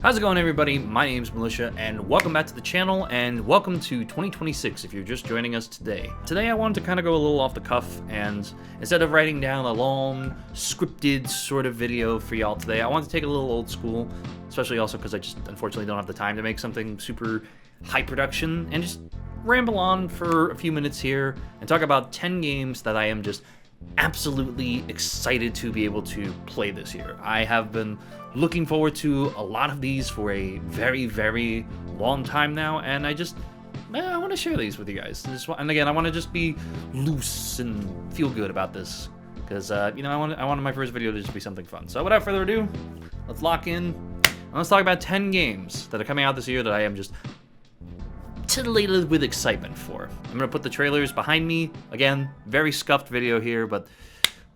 How's it going, everybody? My name's Militia, and welcome back to the channel, and welcome to 2026 if you're just joining us today. Today I wanted to kind of go a little off the cuff, and instead of writing down a long, scripted sort of video for y'all today, I want to take a little old school, especially also because I just unfortunately don't have the time to make something super high production, and just ramble on for a few minutes here and talk about 10 games that I am just absolutely excited to be able to play this year. I have been looking forward to a lot of these for a very, very long time now, and I want to share these with you guys. And again, I want to just be loose and feel good about this, because I wanted my first video to just be something fun. So without further ado, let's lock in and let's talk about 10 games that are coming out this year that I am just titillated with excitement for. I'm gonna put the trailers behind me. Again, very scuffed video here, but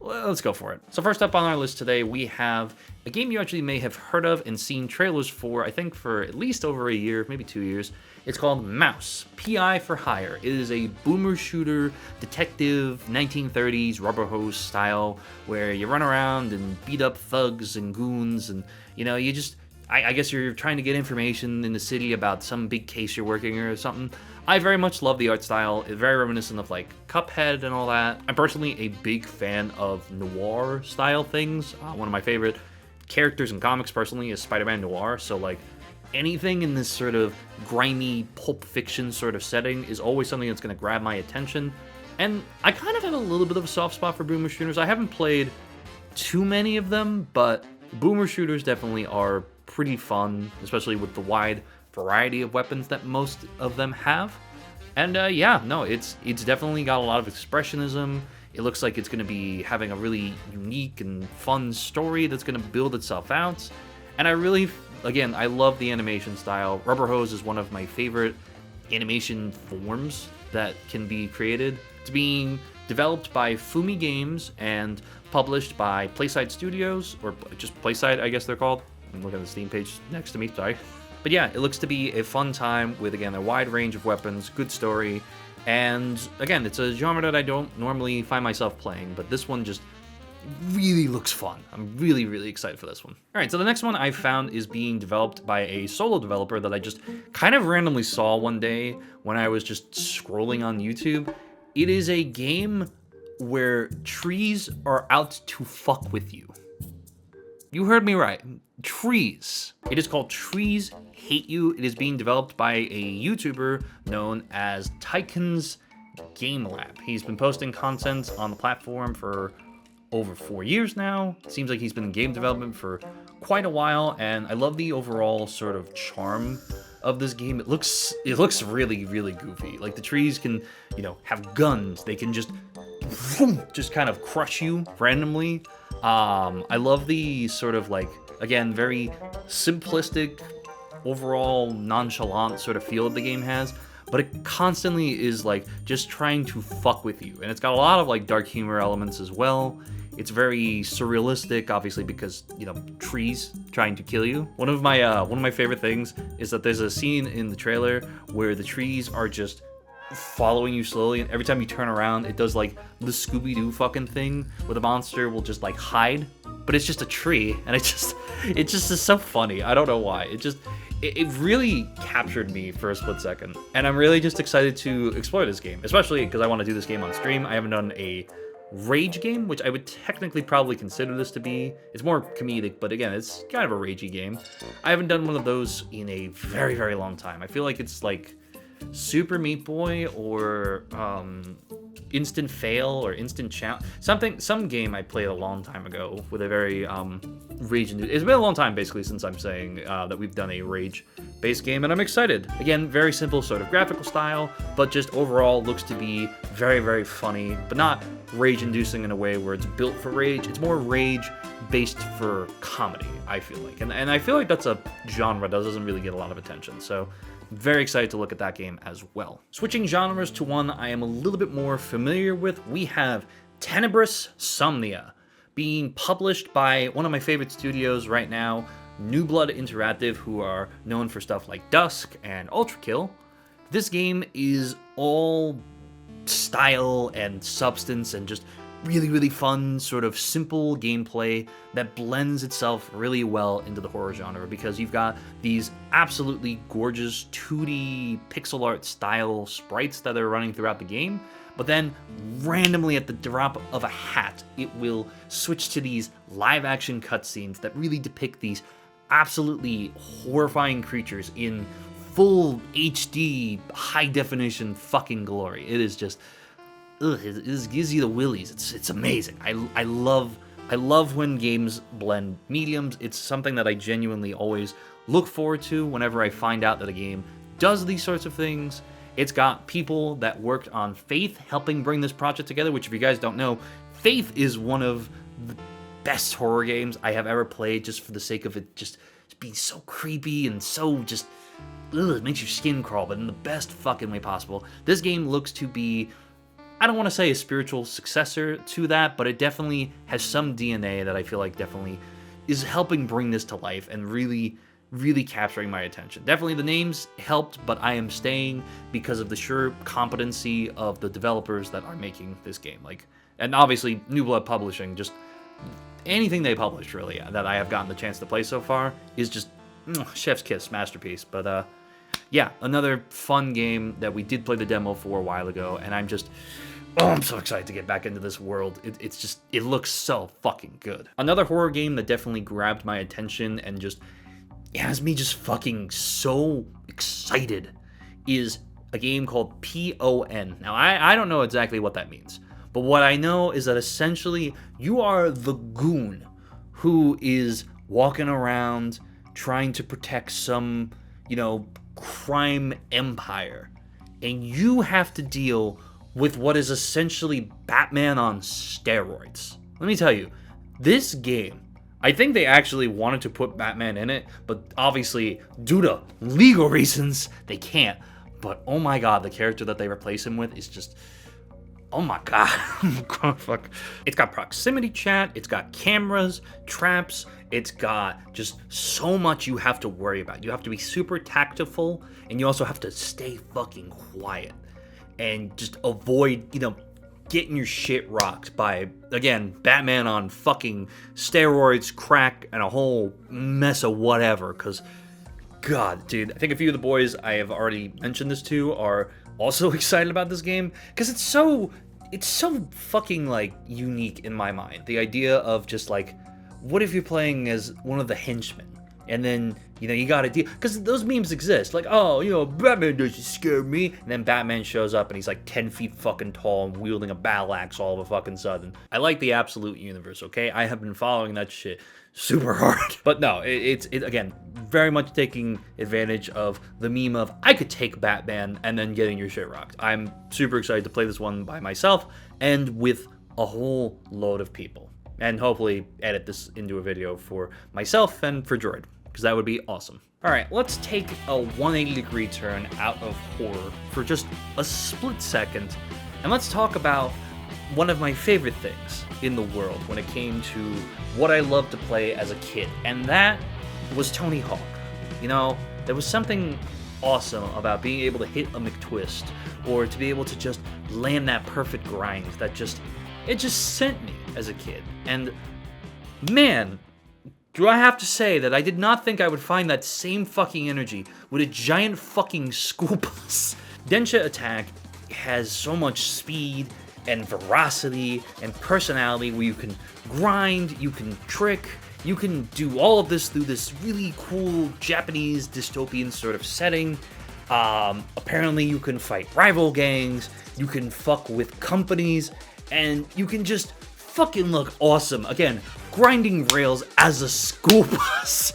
let's go for it. So first up on our list today, we have a game you actually may have heard of and seen trailers for, I think for at least over a year, maybe 2 years. It's called Mouse, P.I. for Hire. It is a boomer shooter, detective, 1930s rubber hose style, where you run around and beat up thugs and goons, and I guess you're trying to get information in the city about some big case you're working or something. I very much love the art style. It's very reminiscent of like Cuphead and all that. I'm personally a big fan of noir style things. One of my favorite characters in comics personally is Spider-Man Noir. So like anything in this sort of grimy Pulp Fiction sort of setting is always something that's going to grab my attention. And I kind of have a little bit of a soft spot for boomer shooters. I haven't played too many of them, but boomer shooters definitely are pretty fun, especially with the wide variety of weapons that most of them have. And it's definitely got a lot of expressionism. It looks like it's going to be having a really unique and fun story that's going to build itself out. And I love the animation style. Rubber Hose is one of my favorite animation forms that can be created. It's being developed by Fumi Games and published by Playside Studios, or just Playside, I guess they're called. I'm looking at the Steam page next to me, sorry. But yeah, it looks to be a fun time with, again, a wide range of weapons, good story, and again, it's a genre that I don't normally find myself playing, but this one just really looks fun. I'm really, really excited for this one. All right, so the next one I found is being developed by a solo developer that I just kind of randomly saw one day when I was just scrolling on YouTube. It is a game where trees are out to fuck with you. You heard me right. Trees. It is called Trees Hate You. It is being developed by a YouTuber known as Tycon's Game Lab. He's been posting content on the platform for over 4 years now. It seems like he's been in game development for quite a while, and I love the overall sort of charm of this game. It looks really, really goofy. Like the trees can, have guns. They can just kind of crush you randomly. I love the sort of like, again, very simplistic, overall nonchalant sort of feel the game has, but it constantly is like just trying to fuck with you. And it's got a lot of like dark humor elements as well. It's very surrealistic, obviously, because, trees trying to kill you. One of my favorite things is that there's a scene in the trailer where the trees are just following you slowly, and every time you turn around, it does like the Scooby-Doo fucking thing where the monster will just like hide, but it's just a tree, and it just is so funny. I don't know why. It really captured me for a split second, and I'm really just excited to explore this game, especially because I want to do this game on stream. I haven't done a rage game, which I would technically probably consider this to be. It's more comedic, but again, it's kind of a ragey game. I haven't done one of those in a very, very long time. I feel like it's like Super Meat Boy or Instant Fail or Instant Challenge, some game I played a long time ago with a very rage. It's been a long time basically since I'm saying that we've done a rage based game, and I'm excited. Again, very simple sort of graphical style, but just overall looks to be very, very funny, but not rage inducing in a way where it's built for rage. It's more rage based for comedy, I feel like, and I feel like that's a genre that doesn't really get a lot of attention, so very excited to look at that game as well. Switching genres to one I am a little bit more familiar with, we have Tenebris Somnia, being published by one of my favorite studios right now, New Blood Interactive, who are known for stuff like Dusk and Ultra Kill. This game is all style and substance and just really, really fun, sort of simple gameplay that blends itself really well into the horror genre, because you've got these absolutely gorgeous 2D pixel art style sprites that are running throughout the game, but then randomly at the drop of a hat, it will switch to these live action cutscenes that really depict these absolutely horrifying creatures in full HD, high definition fucking glory. It is just, it just gives you the willies. It's amazing. I love when games blend mediums. It's something that I genuinely always look forward to whenever I find out that a game does these sorts of things. It's got people that worked on Faith helping bring this project together, which if you guys don't know, Faith is one of the best horror games I have ever played, just for the sake of it just being so creepy and so just, it makes your skin crawl, but in the best fucking way possible. This game looks to be, I don't want to say a spiritual successor to that, but it definitely has some DNA that I feel like definitely is helping bring this to life and really, really capturing my attention. Definitely the names helped, but I am staying because of the sheer competency of the developers that are making this game. Like, and obviously New Blood Publishing, just anything they published really that I have gotten the chance to play so far is just chef's kiss, masterpiece. But yeah, another fun game that we did play the demo for a while ago, and I'm just, I'm so excited to get back into this world. It looks so fucking good. Another horror game that definitely grabbed my attention and just has me just fucking so excited is a game called P.O.N. Now, I don't know exactly what that means, but what I know is that essentially you are the goon who is walking around trying to protect some, crime empire, and you have to deal with what is essentially Batman on steroids. Let me tell you, this game, I think they actually wanted to put Batman in it, but obviously, due to legal reasons, they can't. But oh my god, the character that they replace him with is just, oh my god. Fuck. It's got proximity chat, it's got cameras, traps, it's got just so much you have to worry about. You have to be super tactful, and you also have to stay fucking quiet and just avoid, getting your shit rocked by, again, Batman on fucking steroids, crack, and a whole mess of whatever. Because, god, dude, I think a few of the boys I have already mentioned this to are also excited about this game, because it's so fucking, like, unique in my mind. The idea of just, like, what if you're playing as one of the henchmen, and then, you gotta deal, because those memes exist, like, oh, Batman doesn't scare me, and then Batman shows up and he's like 10 feet fucking tall and wielding a battle axe all of a fucking sudden. I like the absolute universe, okay? I have been following that shit super hard. But no, it's again, very much taking advantage of the meme of, I could take Batman and then getting your shit rocked. I'm super excited to play this one by myself and with a whole load of people. And hopefully edit this into a video for myself and for Droid, because that would be awesome. Alright, let's take a 180-degree turn out of horror for just a split second, and let's talk about one of my favorite things in the world when it came to what I loved to play as a kid, and that was Tony Hawk. There was something awesome about being able to hit a McTwist, or to be able to just land that perfect grind that it just sent me as a kid. And man, do I have to say that I did not think I would find that same fucking energy with a giant fucking school bus. Denshattack has so much speed and veracity and personality where you can grind, you can trick, you can do all of this through this really cool Japanese dystopian sort of setting. Apparently you can fight rival gangs, you can fuck with companies, and you can just fucking look awesome. Again, grinding rails as a school bus.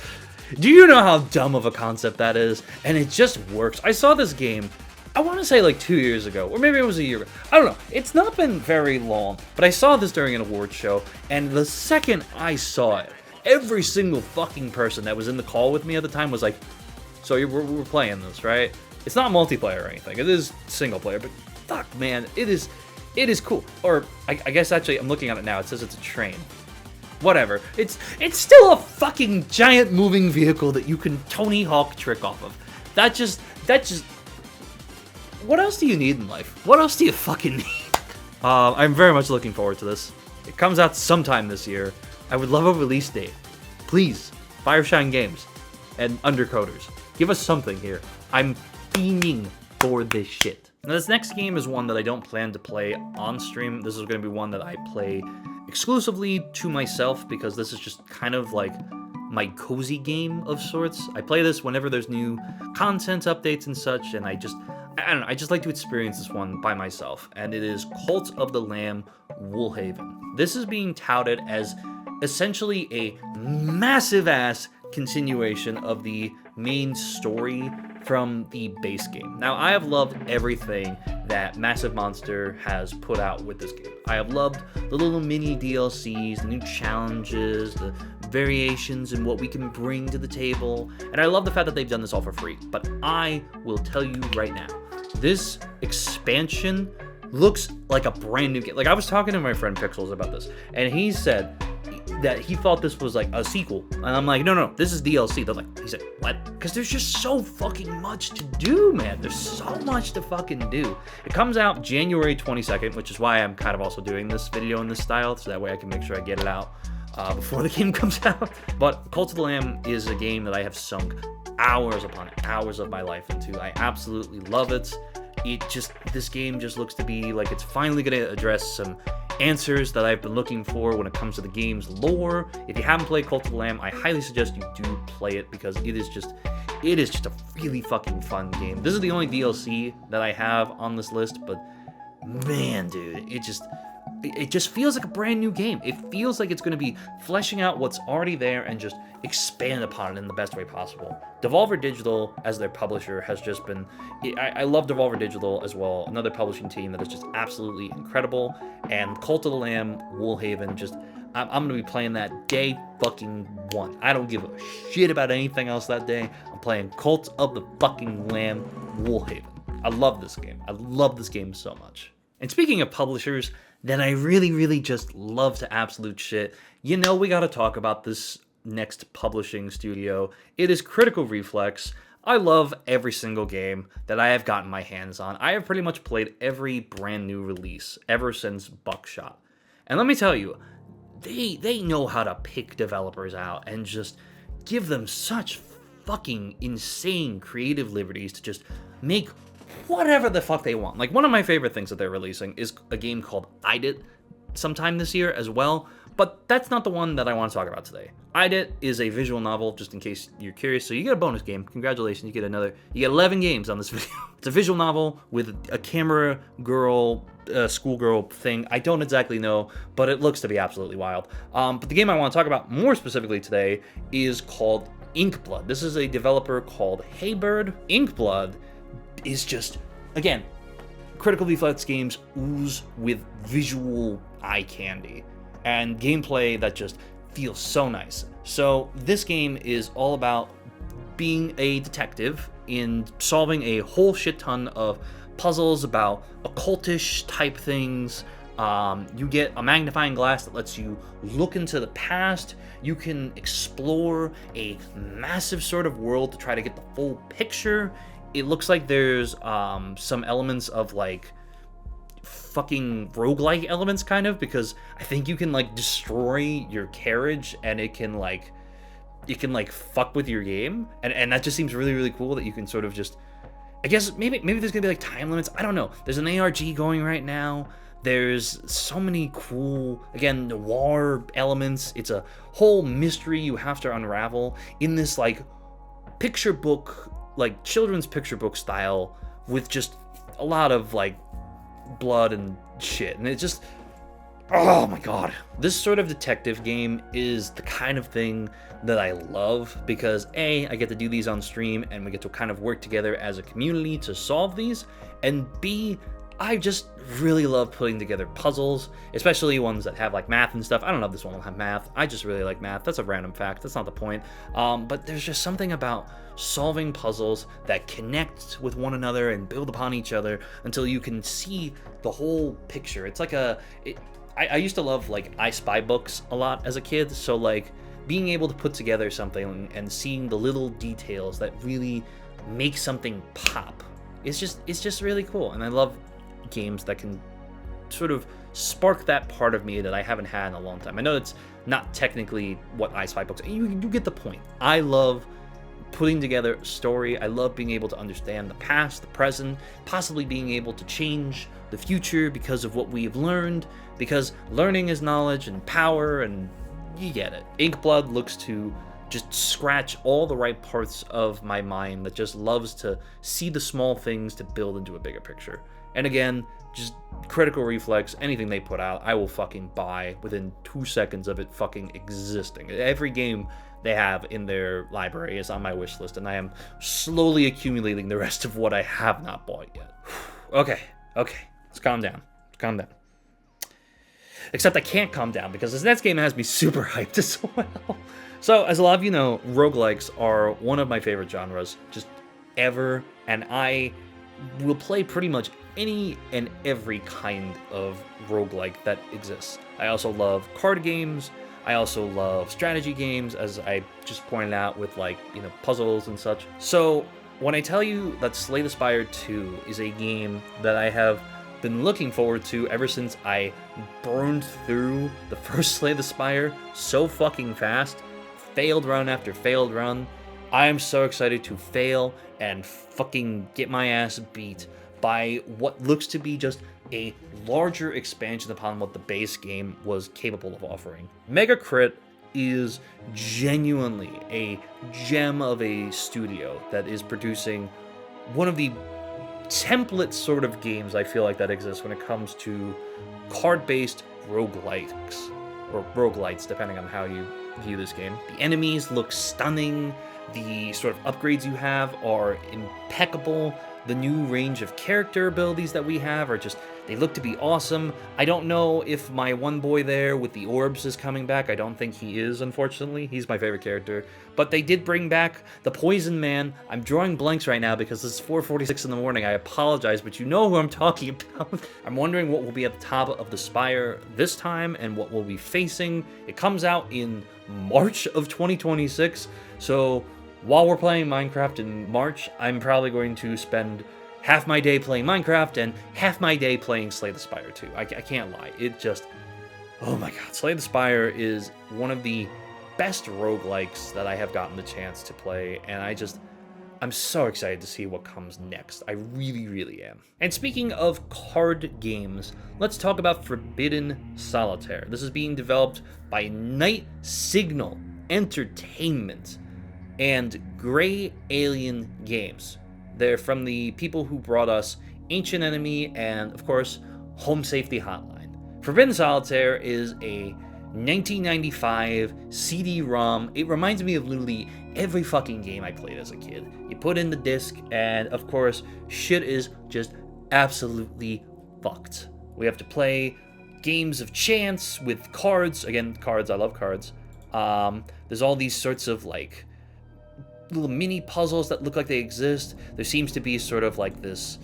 Do you know how dumb of a concept that is? And it just works. I saw this game, I want to say like 2 years ago, or maybe it was a year ago. I don't know. It's not been very long, but I saw this during an award show, and the second I saw it, every single fucking person that was in the call with me at the time was like, so we're playing this, right? It's not multiplayer or anything. It is single player, but fuck, man, it is cool. Or I guess actually I'm looking at it now. It says it's a train. Whatever. It's still a fucking giant moving vehicle that you can Tony Hawk trick off of. That just. What else do you need in life? What else do you fucking need? I'm very much looking forward to this. It comes out sometime this year. I would love a release date. Please, Fireshine Games and Undercoders, give us something here. I'm fiending for this shit. Now, this next game is one that I don't plan to play on stream. This is going to be one that I play exclusively to myself because this is just kind of like my cozy game of sorts. I play this whenever there's new content updates and such, and I don't know, I just like to experience this one by myself, and it is Cult of the Lamb Woolhaven. This is being touted as essentially a massive-ass continuation of the main story from the base game. Now, I have loved everything that Massive Monster has put out with this game. I have loved the little mini DLCs, the new challenges, the variations in what we can bring to the table, and I love the fact that they've done this all for free. But I will tell you right now, this expansion looks like a brand new game. Like, I was talking to my friend Pixels about this, and he said that he thought this was like a sequel, and I'm like, no, this is DLC. They're like, he said, what? Because there's just so fucking much to do, man. There's so much to fucking do. It comes out January 22nd, which is why I'm kind of also doing this video in this style, so that way I can make sure I get it out before the game comes out. But Cult of the Lamb is a game that I have sunk hours upon hours of my life into. I absolutely love it. This game just looks to be like it's finally going to address some answers that I've been looking for when it comes to the game's lore. If you haven't played Cult of the Lamb, I highly suggest you do play it because it is just a really fucking fun game. This is the only DLC that I have on this list, but man, dude, it just feels like a brand new game. It feels like it's going to be fleshing out what's already there and just expand upon it in the best way possible. Devolver Digital, as their publisher, has just been... I love Devolver Digital as well, another publishing team that is just absolutely incredible. And Cult of the Lamb, Woolhaven, I'm going to be playing that day fucking one. I don't give a shit about anything else that day. I'm playing Cult of the fucking Lamb, Woolhaven. I love this game. I love this game so much. And speaking of publishers that I really, really just love to absolute shit, you know we gotta talk about this next publishing studio. It is Critical Reflex. I love every single game that I have gotten my hands on. I have pretty much played every brand new release ever since Buckshot. And let me tell you, they know how to pick developers out and just give them such fucking insane creative liberties to just make whatever the fuck they want. Like, one of my favorite things that they're releasing is a game called Idit sometime this year as well, but that's not the one that I want to talk about today. Idit is a visual novel, just in case you're curious, so you get a bonus game. Congratulations, you get 11 games on this video. It's a visual novel with a camera girl, schoolgirl thing. I don't exactly know, but it looks to be absolutely wild. But the game I want to talk about more specifically today is called Inkblood. This is a developer called Haybird. Inkblood is just, again, Critical Reflex games ooze with visual eye candy and gameplay that just feels so nice. So this game is all about being a detective in solving a whole shit ton of puzzles about occultish type things. You get a magnifying glass that lets you look into the past. You can explore a massive sort of world to try to get the full picture. It looks like there's some elements of like fucking roguelike elements kind of, because I think you can like destroy your carriage and it can like fuck with your game, and that just seems really, really cool that you can sort of just, I guess maybe there's gonna be like time limits. I don't know. There's an ARG going right now. There's so many cool, again, noir elements. It's a whole mystery you have to unravel in this like picture book, like children's picture book style, with just a lot of like blood and shit. And it just, oh my god. This sort of detective game is the kind of thing that I love because A, I get to do these on stream and we get to kind of work together as a community to solve these, and B, I just really love putting together puzzles, especially ones that have like math and stuff. I don't know if this one will have math. I just really like math. That's a random fact. That's not the point. But there's just something about solving puzzles that connect with one another and build upon each other until you can see the whole picture. It's like I used to love like I Spy books a lot as a kid. So like being able to put together something and seeing the little details that really make something pop. It's just really cool. And I love games that can sort of spark that part of me that I haven't had in a long time. I know it's not technically what I Spy books. You get the point. I love putting together a story. I love being able to understand the past, the present, possibly being able to change the future because of what we've learned, because learning is knowledge and power, and you get it. Inkblood looks to just scratch all the right parts of my mind that just loves to see the small things to build into a bigger picture. And again, just Critical Reflex, anything they put out, I will fucking buy within 2 seconds of it fucking existing. Every game they have in their library is on my wish list, and I am slowly accumulating the rest of what I have not bought yet. Okay, let's calm down. Except I can't calm down because this next game has me super hyped as well. So, as a lot of you know, roguelikes are one of my favorite genres, just ever, and I will play pretty much any and every kind of roguelike that exists. I also love card games. I also love strategy games, as I just pointed out with, like, you know, puzzles and such. So when I tell you that Slay the Spire 2 is a game that I have been looking forward to ever since I burned through the first Slay the Spire so fucking fast, failed run after failed run, I am so excited to fail and fucking get my ass beat by what looks to be just a larger expansion upon what the base game was capable of offering. Mega Crit is genuinely a gem of a studio that is producing one of the template sort of games I feel like that exists when it comes to card-based roguelikes, or roguelites, depending on how you view this game. The enemies look stunning, the sort of upgrades you have are impeccable, the new range of character abilities that we have are just, they look to be awesome. I don't know if my one boy there with the orbs is coming back. I don't think he is, unfortunately. He's my favorite character. But they did bring back the Poison Man. I'm drawing blanks right now because it's 4:46 in the morning. I apologize, but you know who I'm talking about. I'm wondering what will be at the top of the Spire this time and what we'll be facing. It comes out in March of 2026, so while we're playing Minecraft in March, I'm probably going to spend half my day playing Minecraft and half my day playing Slay the Spire 2. I can't lie. It just, oh my god, Slay the Spire is one of the best roguelikes that I have gotten the chance to play, and I'm so excited to see what comes next. I really, really am. And speaking of card games, let's talk about Forbidden Solitaire. This is being developed by Night Signal Entertainment and Grey Alien Games. They're from the people who brought us Ancient Enemy and, of course, Home Safety Hotline. Forbidden Solitaire is a 1995 CD-ROM. It reminds me of literally every fucking game I played as a kid. You put in the disc, and of course, shit is just absolutely fucked. We have to play games of chance with cards. Again, cards, I love cards. There's all these sorts of, like, little mini puzzles that look like they exist. There seems to be sort of like this,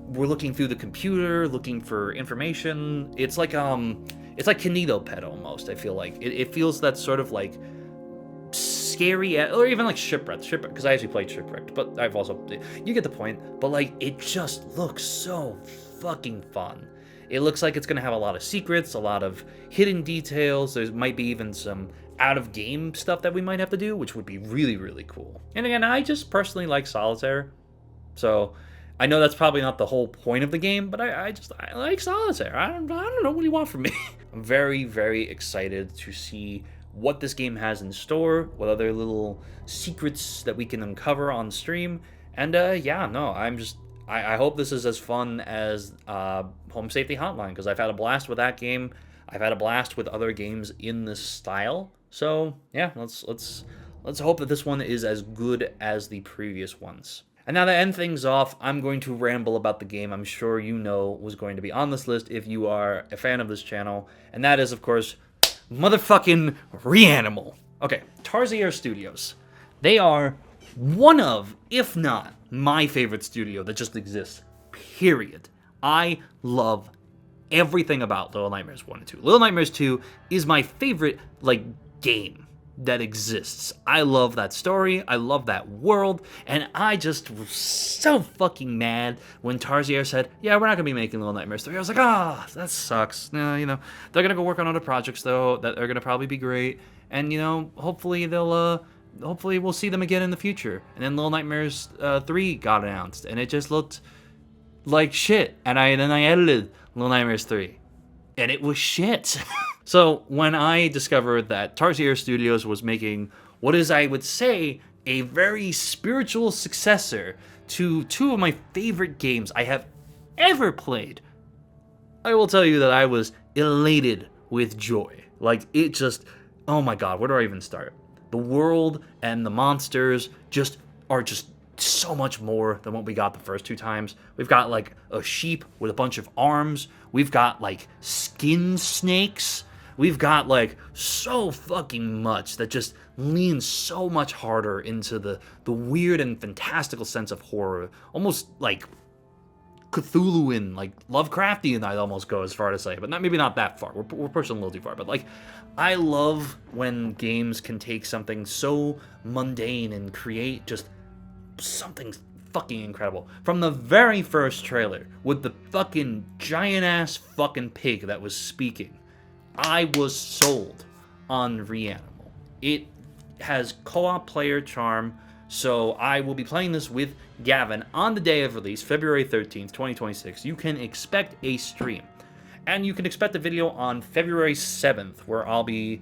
we're looking through the computer, looking for information. It's like Kineto Pet almost, I feel like. It feels that sort of like scary, or even like Shipwrecked, because I actually played Shipwrecked, but I've also, you get the point. But like, it just looks so fucking fun. It looks like it's gonna have a lot of secrets, a lot of hidden details. There might be even some out-of-game stuff that we might have to do, which would be really, really cool. And again, I just personally like Solitaire, so I know that's probably not the whole point of the game, but I like Solitaire. I don't know, what do you want from me? I'm very, very excited to see what this game has in store, what other little secrets that we can uncover on stream, and yeah, no, I hope this is as fun as Home Safety Hotline, because I've had a blast with that game. I've had a blast with other games in this style. So yeah, let's hope that this one is as good as the previous ones. And now to end things off, I'm going to ramble about the game I'm sure you know was going to be on this list if you are a fan of this channel, and that is, of course, motherfucking ReAnimal. Okay, Tarsier Studios. They are one of, if not my favorite studio that just exists, period. I love everything about Little Nightmares 1 and 2. Little Nightmares 2 is my favorite, like, game. that exists. I love that story, I love that world, and I just was so fucking mad when Tarsier said, yeah, we're not gonna be making Little Nightmares 3. I was like, that sucks. You know, they're gonna go work on other projects though that are gonna probably be great, and you know, hopefully hopefully we'll see them again in the future. And then Little Nightmares 3 got announced, and it just looked like shit, and then I edited Little Nightmares 3, and it was shit. So when I discovered that Tarsier Studios was making what is, I would say, a very spiritual successor to two of my favorite games I have ever played, I will tell you that I was elated with joy. Like, it just, oh my god, where do I even start? The world and the monsters are just so much more than what we got the first two times. We've got like a sheep with a bunch of arms. We've got like skin snakes. We've got like so fucking much that just leans so much harder into the weird and fantastical sense of horror. Almost like Cthulhuan, like Lovecraftian, I'd almost go as far to say, but maybe not that far. We're pushing a little too far. But like, I love when games can take something so mundane and create just something fucking incredible. From the very first trailer, with the fucking giant-ass fucking pig that was speaking, I was sold on ReAnimal. It has co-op player charm, so I will be playing this with Gavin on the day of release, February 13th, 2026. You can expect a stream. And you can expect a video on February 7th, where I'll be,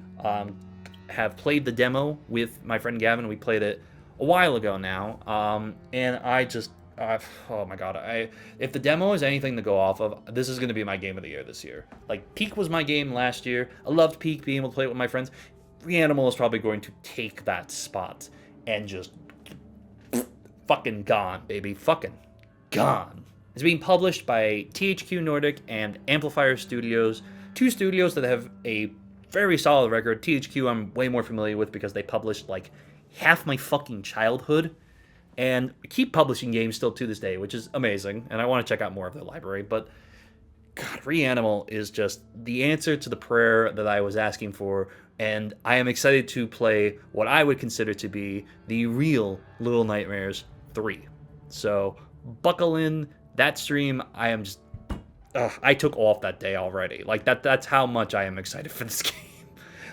have played the demo with my friend Gavin. We played it a while ago now, and I just, oh my god, if the demo is anything to go off of, this is going to be my game of the year this year. Like, Peak was my game last year. I loved Peak, being able to play it with my friends. ReAnimal is probably going to take that spot and just fucking gone, baby. Fucking gone. It's being published by THQ Nordic and Amplifier Studios, two studios that have a very solid record. THQ I'm way more familiar with because they published like half my fucking childhood, and keep publishing games still to this day, which is amazing, and I want to check out more of their library. But god, ReAnimal is just the answer to the prayer that I was asking for, and I am excited to play what I would consider to be the real Little Nightmares 3. So buckle in. That stream, I am just, I took off that day already. Like, that's how much I am excited for this game.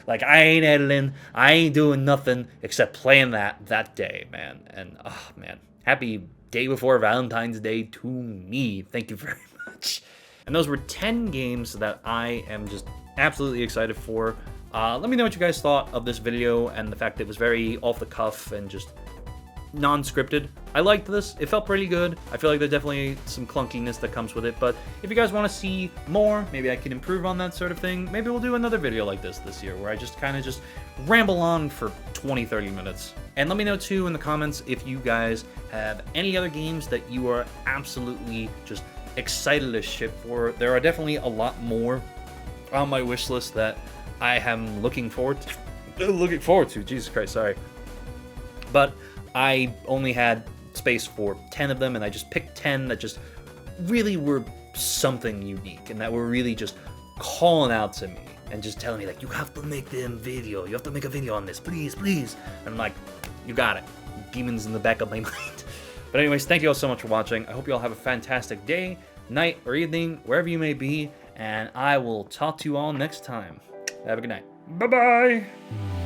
Like, I ain't editing, I ain't doing nothing except playing that day, man. And, oh, man. Happy day before Valentine's Day to me. Thank you very much. And those were 10 games that I am just absolutely excited for. Let me know what you guys thought of this video and the fact that it was very off the cuff and just non-scripted. I liked this. It felt pretty good. I feel like there's definitely some clunkiness that comes with it, but if you guys want to see more, maybe I can improve on that sort of thing. Maybe we'll do another video like this year where I just kind of just ramble on for 20-30 minutes. And let me know too in the comments if you guys have any other games that you are absolutely just excited as shit for. There are definitely a lot more on my wish list that I am looking forward to. Jesus Christ, sorry. But I only had space for 10 of them, and I just picked 10 that just really were something unique, and that were really just calling out to me, and just telling me, like, you have to make them video, you have to make a video on this, please, please. And I'm like, you got it. Demons in the back of my mind. But anyways, thank you all so much for watching. I hope you all have a fantastic day, night, or evening, wherever you may be, and I will talk to you all next time. Have a good night. Bye-bye!